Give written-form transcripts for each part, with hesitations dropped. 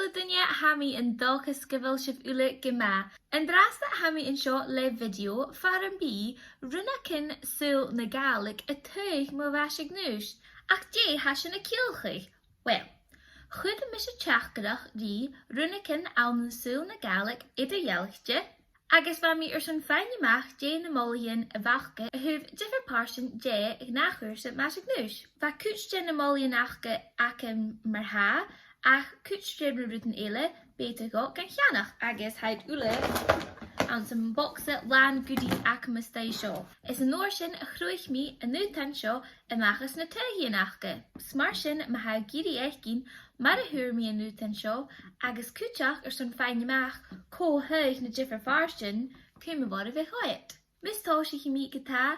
Siúla duine hami in dulchas scibil sibh ula gima. An drasta hami in seo le video faran bí Rionnagan súl na Gaelic a taghadh mo mhaise-ghnùis. Ach dé hasin na ciolchaí. Well, chud mis a teachgadach rí Rionnagan an súl na Gaelic idir Gàidhlig, agus bha mi airson fhaighnich dé na molaíonn a bheachd a thuh differ páirsin dé ag nachhuir sa mhaise-ghnùis. Bha cúiste na molaíonn achga acam mar ha, ach cúiste na rutan eile beta go gan cheannach agus haid ula an some boxa lan goodie acam stay seo. Is an nóir sin a chruich mi a nutan seo a machas na taghaidhean achga. Smar sin ma ha giri eichgin mar a huir mi a nutan seo agus cúteach son fhaighnich có thuig na differ páirsin cúm a bhar a bheith choit. Mis tá si mi gata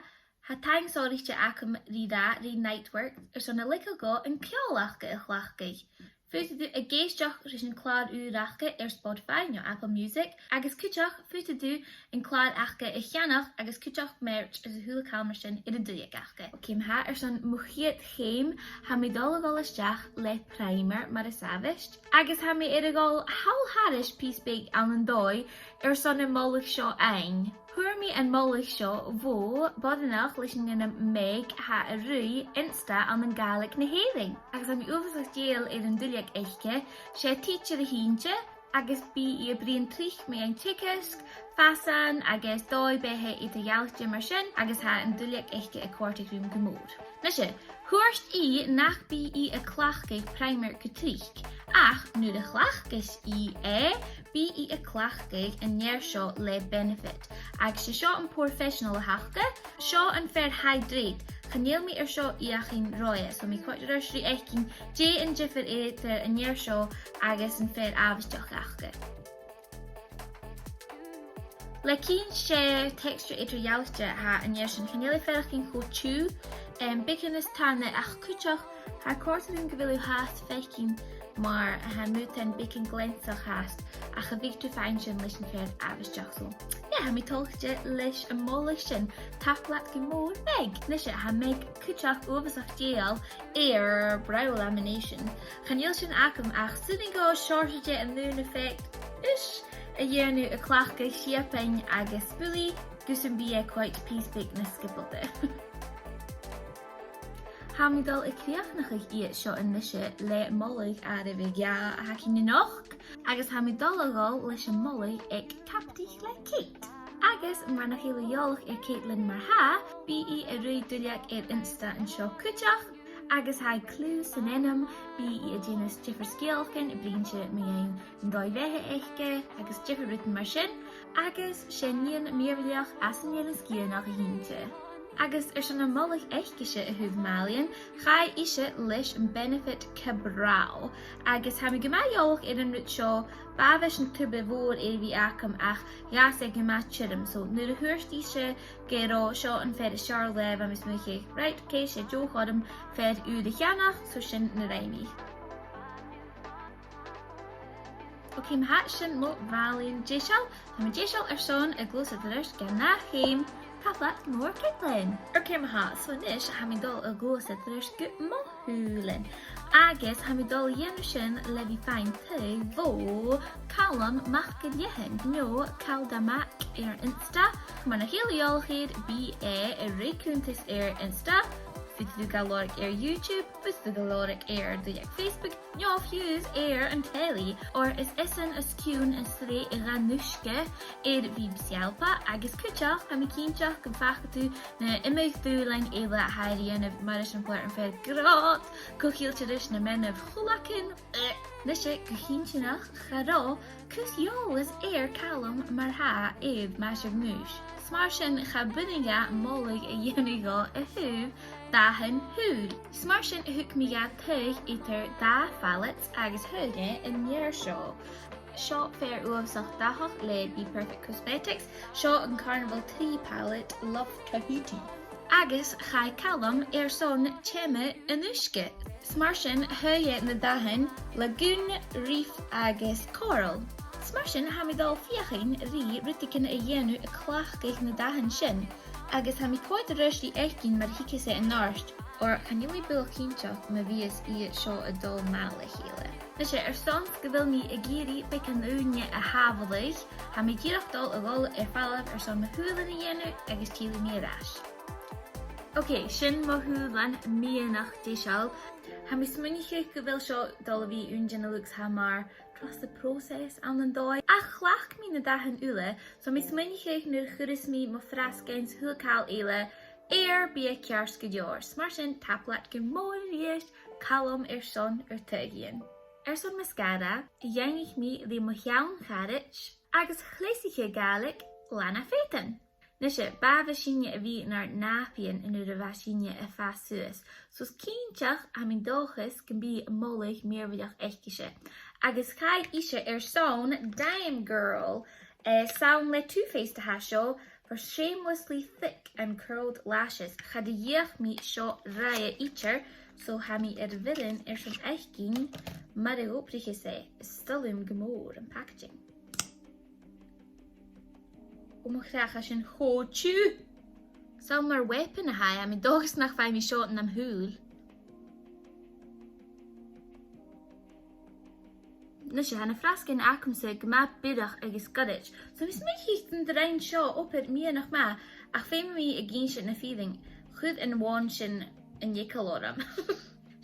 ha taing sóirte acam rída rí nightwork son a lica go an ceolachga a chlachgaí. Futa du a géisteach rys an clád úrachga Spotify no Apple Music, agus cúteach futa du an clád achga a cheannach agus cúteach merch as a hula calmar sin in a duiag achga. Cím ha son muchiad chéim ha mi dul agolisteach le primer mar a savist, agus ha mi iragol hawl haris písbig an dói son a molach seo ein. Huair mi an molach seo bhó bodanach leis an meg ha a rúi insta an Gaelic na héling. Agus am uafasach déal an duileag eiche, sé teacher a hínte, agus bí a brion trich mé an tikisk, fasan agus dói bethe i a Gàidhlig mar sin, agus ha an duileag eiche a cuartig rúm gemór. Nise, huarst I nach bí I a clachgaigh primer getrich. Ach, nu de clachgas I bí I a clachgaigh a neir seo le benefit. Ag se seo an professional a hachga, seo an fair hydrate. Chanéal mi seo iachin roia, so mi coit rysri eichgin dé an jiffer éidir a neir seo agus an fair avisteach achga. Le cín sé texture idir Gàidhlig ha an neir sin chanéal ferchin cho tú, bikin is tarna ach cúteach ha cuartún go bhfuilú háast feichín mar ha mútan bikin glensach háast ach a bhíchtú féin sin leis an fair avisteach so. Ha mi tolchte leis an mólaigh sin taplaat go mór meg. Nise ha meg cúteach uafasach déal brow lamination. Chanéal sin acam ach sunig go seòrsa an lún effect is a dhéanú a clachga siapain agus spúlaí gus an bí quite písbig na skipalte. Ha mi dul I críochnach I seo an nise le mólaigh a bheith a hacin noch, agus ha mi dul agáil leis an mólaigh ag captich le Kate. Agus mar nach chéile jólaach Caitlin mar ha, bí I a rúi duileag insta an seo cúteach, agus ha clú san enam bí I a dhéanamh differ scéalchan I bríonse mé an dói bheithe eiche agus differ rutan mar sin, agus sé níon míormhaíoch as an níon scíal nach a hínte. Agus son an mólaigh eichise a thuh málaíonn, chai ise leis an benefit cabrao. Agus ha mi gymá jólaach an rút seo, bhavis an tube bhór bhí acam ach gas ag gymá tirim, so nuair a thuirst ise géró seo an fed a seár leh a mis muiche, right, cé sé dóchodam fed úd a cheannach, so sin na raimí. Ok, ma hat sin lo bhálíonn déisial, ha mi déisial son a glúsadairs gan nach chéim, Taplat mór Caitlin. Céim ha, so nis ha mi dul a glúsadairs go mothúlin. Agus ha mi dul dhéanamh sin le bhí féin taobh bhó calam mhaighnich nó caldamach Insta, mar na chéalaíolchaid bí a récúntas Insta, fit du galoric YouTube, fit du galoric duiag Facebook, no fuse an telly, or is isan a sciún an sré I ranuske bhí bsialpa, agus cúteach ha mi cínteach go fachadú na imig dúlain éile a haíon mar an pleir an fed grát, go chiilteidir na men of chulakin, Nise go cínteach chará, cus jólas calam mar ha mhaise-ghnùis. Smar sin cha bunige mólaigh a dhéanamh a thuh dahan húd. Smar sin a thug mi tuig itar da fallets agus thuige in neir seo. Seo fair uafasach dachach le Be Perfect Cosmetics, seo an Carnival 3 palette Love Tahiti. Agus chai calam son téime inuisce. Smar sin thuige na dahan lagoon, reef agus coral. Smar sin ha mi dul fiachin rí ruticin a dhéanú a clachgaigh na dahan sin, agus ha mi coit a rysdi eichgin mar hiicise an náist, or chanéal buil cínteach ma bhíos I seo a dul mála chéile. Na sé son go bhfuil mí a géirí be an úne a hafalaigh, ha mí dírechtdal a gáil fallh son na thuúlan na dhéanú agus tíla mí arás. Ok, sin mo thuúlan míanach déisial, ha mí smuinniche go bhfuil seo dul a bhí únjan a lugs ha mar dros the process an an dóid. A chlach mí na dahan ule, so mí smuinniche nuair churis mí mo frascains thuúlcáil éile bí a cears go deors, mar sin taplaat go mór rieist calm son taghaidhean. Son mascara, dhéanamh mí le mo cheann charaic agus chléisiche Gaelic lena fétain. Na sé bah sinne a bhí nar nápian in a bheitsinne a fas suas, sos cínteach a mí dóchas gan bí mólaigh míormhaidach eiceise. Agus caid ise son Dime Girl, sound le two-faced hasho for shamelessly thick and curled lashes. Chad dhéach mí seo raya icher, so ha mí villain son eichgin mar a ópriche sé, stolum gemór an packaging. Mo graag as een gootje. Zal maar wepen ha, a mí dogus nach fai mí seo an am húl. Na sé hanna frascin acumsa go má bidach agus gadit, so mis mé híchten de rein seo opid míanach má, ach féim mí a gén sin na feeling, chud an bháin sin an dhéicalóram.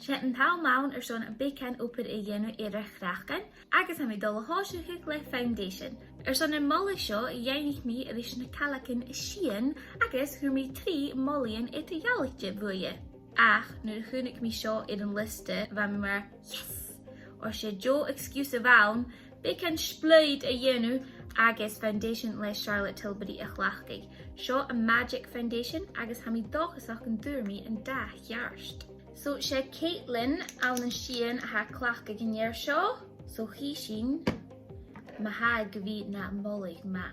Sé an tal maun son a bécan opid a dhéanú a chráchgan, agus ha mí dul a háisiúcha le foundation. Son an molla seo dhéanamh mí a leis na calacin sian, agus chu mí 3 mollaíon a jaalachte bhuaie. Ach, nuair chunig mí seo an liste, bha mar yes! Or sé jo excuse bhain, bécan spleid a dhéanú agus foundation le Charlotte Tilbury a chlachcaigh. Seo a magic foundation agus ha mí dóchasach an dúirmí an 10 jaarst. So sé Caitlin an sian ha chlachcaigh an dhear seo, so hí sin ma ha go bhí na mollaigh ma.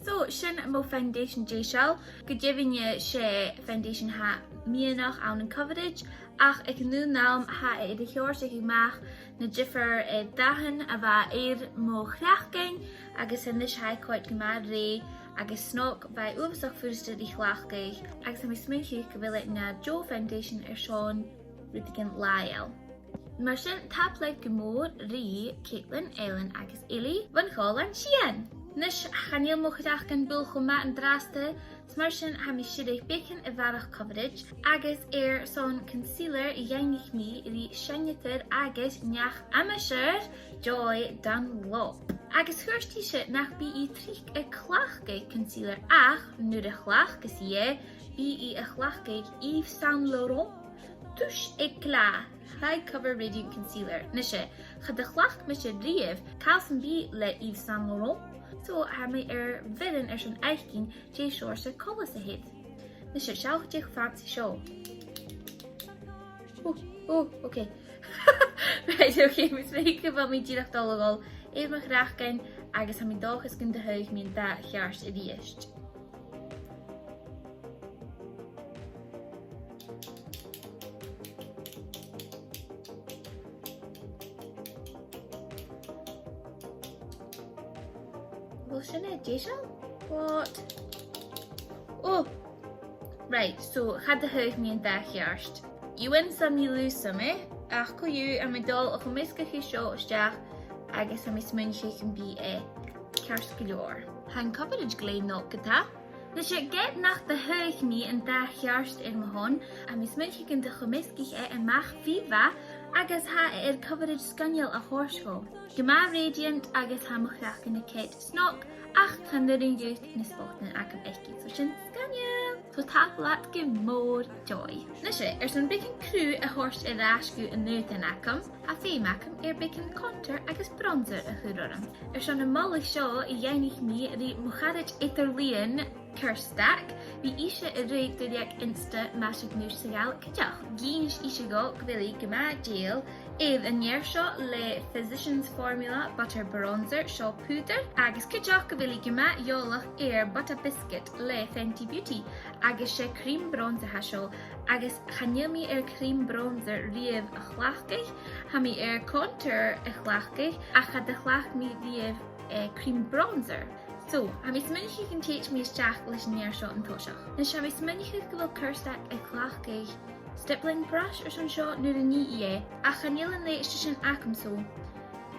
So sin mo foundation déisial, go dibhinne sé foundation ha míanach an an coverage, ach ag nú nám ha de seòrsa meach na differ dahan a bheit mo chráchgain, agus in this ha coit go má ré, agus snok by uamsach fuiste í chlachgaigh, agus am smuinche go bhfuil na Jo Foundation seán Rionnagan Lyle. Mar sin tap le go mór rí Caitlin, Ellen agus Ellie van gáil an sian. Nis chaneel mo gedag gan bul goma an draste, smar sin ha mi sidig bacon a bharach coverage, agus son concealer dhéanamh mí rí seannetar agus neach amateur Joy Dunlop. Agus chuirtí se nach bí í trích a chlachgaigh concealer ach nuair a chlachgus é, bí í a chlachgaigh Yves Saint Laurent Touche Éclat High Cover Radiant Concealer. Nise, chad a chlach me se riamh calsan bí le Yves Saint Laurent, so ha mé villain son eichgin dé seòrsa colas a héad. Na sé seach déich fancy seo. Okay. Right, okay, mis mé go bhfuil mí díreach dul agáil mar chráchgain agus ha mí dóchas gon de thuig mí 10 jaarst a ríist. Sinna déisial? What? Oh! Right, so chad de thuig mí an 10 jaarst. You win some, you lose some, ach go you am dul a chumiscacha seo isteach agus am smuinche can be cears go leor. Han coverage gléim nó gotá. Na sé get nach de thuig mí an 10 jaarst ar mahon, am smuinche can de chumiscach amach viva agus ha coverage scanneal a hórscho. Gemá radiant agus ha mo chraach in a Kate snok, ach chan nuring youth in a spot in acum eici, so sin scanneal. So tap lat give more joy. Na sé, son bacon crew a horse a rasgu in nuit in acum, a fé macum bacon contour agus bronzer a churorum. Son a mollig seo I dhéanamh mí rí mucharid Italian Kirstack, bí ise a réid dúideach insta maise-ghnùis saoghal cadeach. Gínis ise go bhfuil gomá déal an dhear seo le Physicians Formula Butter Bronzer seo púder, agus cadeach go bhfuil gomá eolach Butter Biscuit le Fenty Beauty, agus sé cream bronzer ha seo, agus chaneal mí cream bronzer riamh a chlachgaigh, ha mí contour a chlachgaigh, a chad de chlach mí riamh cream bronzer. So, ha mí smuinche can teach mí isteach leis an dhear seo an toiseach. Na se mí smuinche go bhfuil Kirstack a chlachgaigh Stippling brush ar son seo nuair a ní é, a chaníal an léiste sin acam so.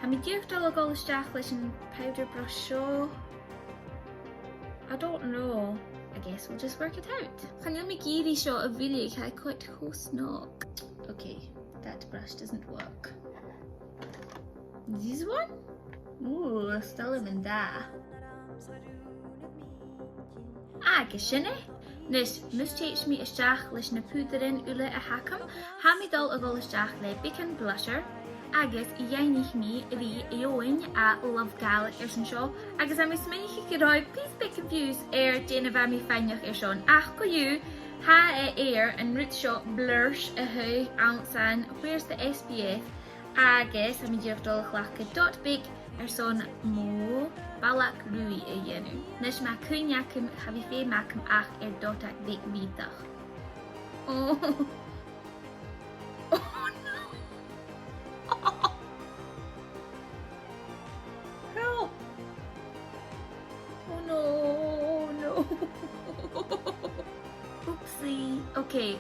Ha mi díochtol a gáil isteach leis an powder brush seo. I don't know. I guess we'll just work it out. Chaníal mi gíri seo a bhílig ha quite close knock. Okay, that brush doesn't work. This one? Ooh, still in da. Agus sinne? Nis, mus teach mi isteach leis na púdarin ule a hacam, ha mi dul a gáil isteach le bacon blusher, agus I dhéanamh mi rí éoin a love Gaelic ar san seo, agus a mi smaoinigh go raibh please bit confused ar déanamh a mi fhaighnich ar son. Ach go dú, ha air an rút seo blurs a thu an san, where's the SPF, agus a mi díochtol chhlach go dot big ar son mó balach rúi a dhéanú. Nis ma cúineachim ha bhí fé macam ach ar dotach big bhítach. Oh. Oh no. Help. Oh no, no. Oopsie. Okay,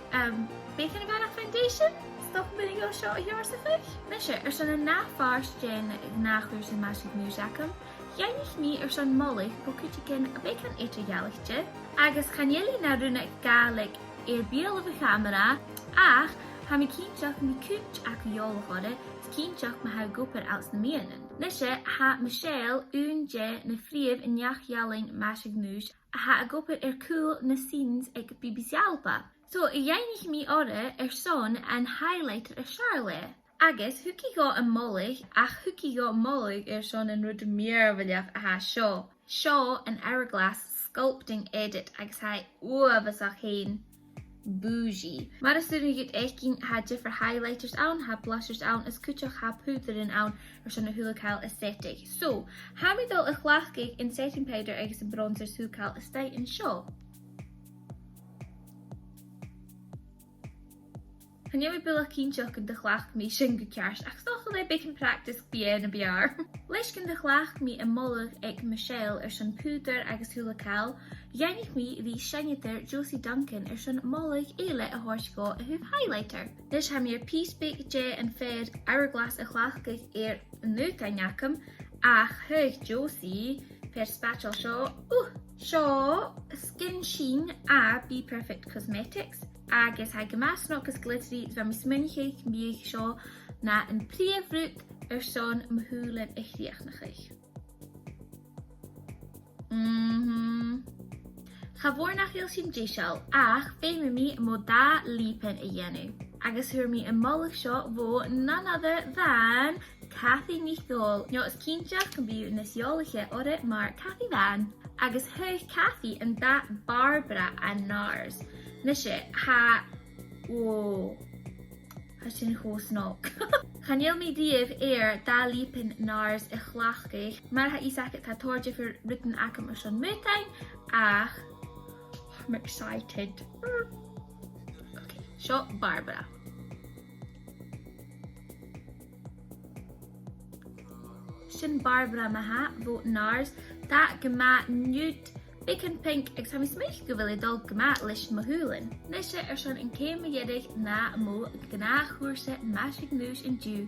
bacon about a foundation? Stop me go shot here sa fich? Nisha, er son een nafars gen nachhuur zijn maise-ghnùis acum. Dhéanamh mi ar son mollig bocúteacin a bacon éitir Gaelicte, agus chanéalaí na rúna Gaelic ar bíal a camera, ach ha mi cínteach mi cúnt acu jólaghode, cínteach ma ha gopur als na mianan. Nisha ha Michelle únje na fríomh in neachhealing maise-ghnùis a ha a gopur ar cool na scenes ag BBC Alba. So dhéanamh mi ora ar son an highlighter ar Charlotte. Agus thuki go an mollig, ach thuki go mollig ar son an rud míormhailach a ha seo. Seo an hourglass sculpting edit agus ha uavasach hain bougie. Mar as dyn ni gyd ha different highlighters awn, ha blushers awn, as cwtioch ha pwdrin awn ar son a hwlacael aesthetic. So, ha mi ddol a chlachgig in setting powder agus yn bronzers hwlacael ystai yn seo. Han jij billig kindjach in de glach me shingu kers, ach toch wel bacon practice bien een jaar. Lees in de glach me een mollig ek Michelle er son puder agus hwlacael. Dhéanamh mi rí seinnetar Josie Duncan ar son mollig éile a thuairscó a thuh highlighter. Nis ha mi ar písbeic dé an féad hourglass a chlachgig ar nuútainneacham ach thuig Josie per spatchel seo. Seo Skin Sheen a Be Perfect Cosmetics. Agus ha gemasnoch as glittery van mi sminnig miig seo na een príomhrút ar son mhúlan a chríochnachig. Ga voor nach heel sin déisial, ach féime mi mo da lípen a dhéanú. Agus huir mi een mollig seo bhó none other than Cathy Nicole. Jo is cínteach can be na seolige ore mar Cathy Van. Agus thuig Cathy an da Barbara a Nars. Nishe, ha sin hósnok. Chaneel mi díobh ar da lípin Nars a chlachgig, mar ha isacet ha torge for written acum ar son mutain, ach, I'm excited. Okay, seo Barbara. Sin Barbara ma ha, bhó Nars, da gema nude bacon pink ag sam smeich go bhfuil dul gama leis mahúlan. Nishe ar son an céim dhéidir na mó gná chuirse maise-ghnùis in dú.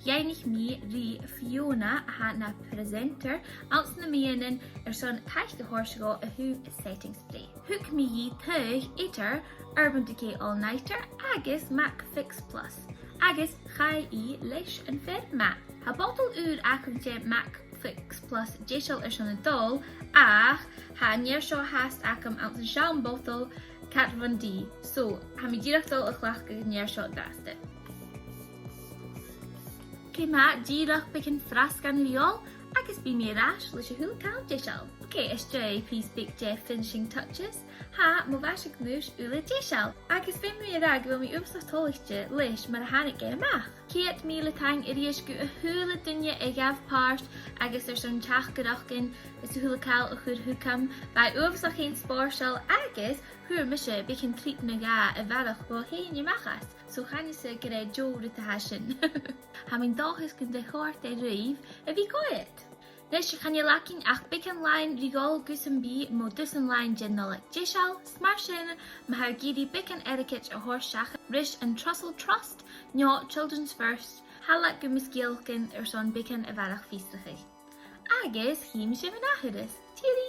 Dhéanamh mi rí Fiona ha na presenter als na mianan ar son taic go thuairscó a thu setting spray. Thug mi hí thuig éitir Urban Decay All Nighter agus Mac Fix Plus. Agus chai I leis an fér ma. Ha bottle úr acumte Mac Fix Plus déisial ar son a dul, ach ha níor seo hast acum out an sean bottle Kat Von D. So, ha mi dírechtol a chlach go níor seo dáste. Ke ma dírecht bacon frasc gan riol, agus bí mi ras leis a hwlacael déisial. Okay, is dre please big Jeff finishing touches. Ha mo maise-ghnùis ula déisial. Agus fé mi rag bhfuil mi úpsach tólachte leis mar a hánig ge amach. Ciat mi le tang iríos go a húla dunne a gaf páist agus ar son teach godachgin is a hwlacael a chud húcam by úpsach ein spórsel agus huair mise bacon tríp na ga a bhealach go héin machas. So chan is a gre jóra ta hasin. Ha min dachas gon de chóirt a riomh a bhí goit. Nes je kan je lakin ach biken line rigol gussen bi mo dussen line gennolik jishal, smarshin, mahar gidi biken etiquette a horshach, rish and trussel trust, nyo children's first, halak gumiskilkin son biken a varach feastige. Agus him shivan ahidis, tiri.